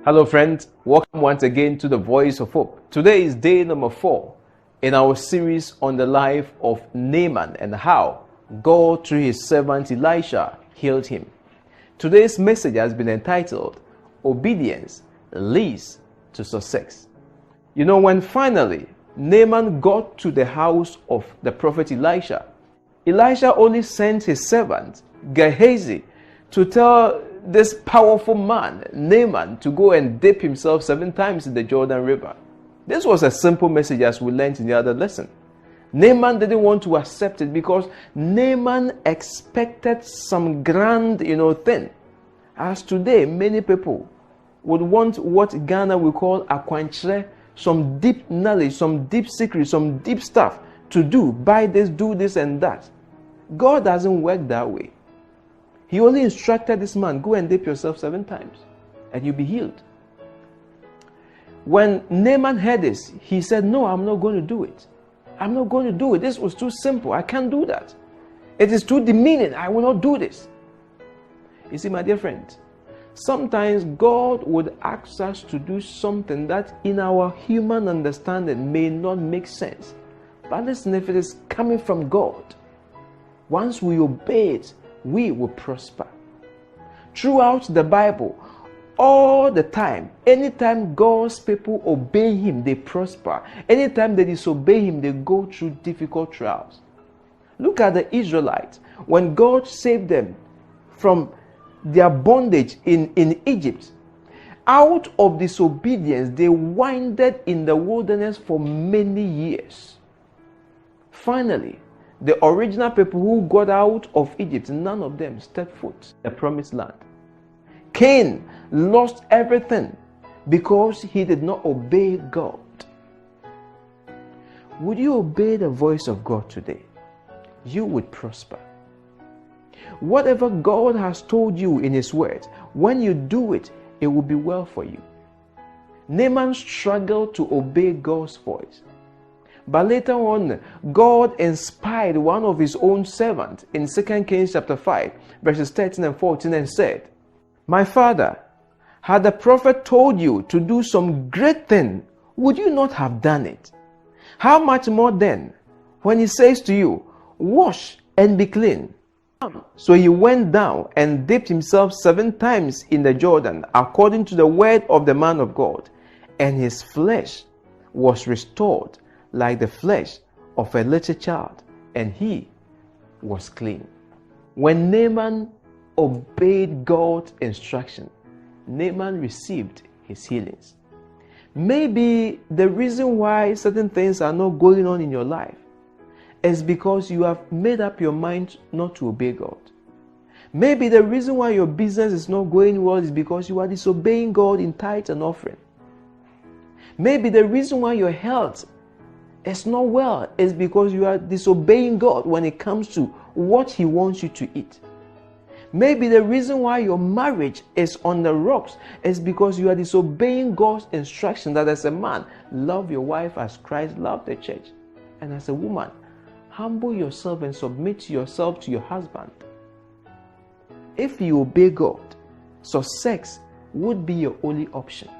Hello friends, welcome once again to the Voice of Hope. Today is day number 4 in our series on the life of Naaman and how God through his servant Elisha healed him. Today's message has been entitled, Obedience Leads to Success. You know, when finally Naaman got to the house of the prophet Elisha, Elisha only sent his servant Gehazi to tell this powerful man, Naaman, to go and dip himself 7 times in the Jordan River. This was a simple message as we learned in the other lesson. Naaman didn't want to accept it because Naaman expected some grand, thing. As today, many people would want what Ghana we call akwankyerɛ, some deep knowledge, some deep secret, some deep stuff to do. Buy this, do this and that. God doesn't work that way. He only instructed this man, go and dip yourself 7 times and you'll be healed. When Naaman heard this, he said, no, I'm not going to do it. I'm not going to do it. This was too simple. I can't do that. It is too demeaning. I will not do this. You see, my dear friend, sometimes God would ask us to do something that in our human understanding may not make sense. But listen, if it is coming from God, once we obey it, we will prosper. Throughout the Bible, all the time, anytime God's people obey Him, they prosper. Anytime they disobey Him, they go through difficult trials. Look at the Israelites. When God saved them from their bondage in Egypt, out of disobedience, they wandered in the wilderness for many years. Finally, the original people who got out of Egypt, none of them stepped foot in the promised land. Cain lost everything because he did not obey God. Would you obey the voice of God today? You would prosper. Whatever God has told you in His word, when you do it, it will be well for you. Naaman struggled to obey God's voice. But later on, God inspired one of His own servants in 2 Kings chapter 5, verses 13 and 14 and said, my father, had the prophet told you to do some great thing, would you not have done it? How much more then, when he says to you, wash and be clean? So he went down and dipped himself 7 times in the Jordan, according to the word of the man of God, and his flesh was restored like the flesh of a little child, and he was clean. When Naaman obeyed God's instruction, Naaman received his healings. Maybe the reason why certain things are not going on in your life is because you have made up your mind not to obey God. Maybe the reason why your business is not going well is because you are disobeying God in tithe and offering. Maybe the reason why your health is not well is because you are disobeying God when it comes to what He wants you to eat. Maybe the reason why your marriage is on the rocks is because you are disobeying God's instruction that as a man, love your wife as Christ loved the church. And as a woman, humble yourself and submit yourself to your husband. If you obey God, success would be your only option.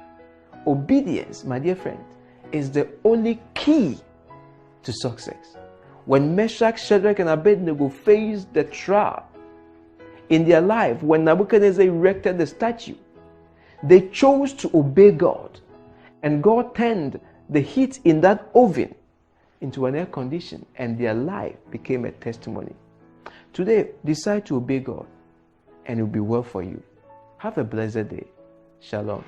Obedience, my dear friend, is the only key to success. When Meshach, Shadrach, and Abednego faced the trial in their life, when Nebuchadnezzar erected the statue, they chose to obey God, and God turned the heat in that oven into an air condition, and their life became a testimony. Today, decide to obey God, and it will be well for you. Have a blessed day. Shalom.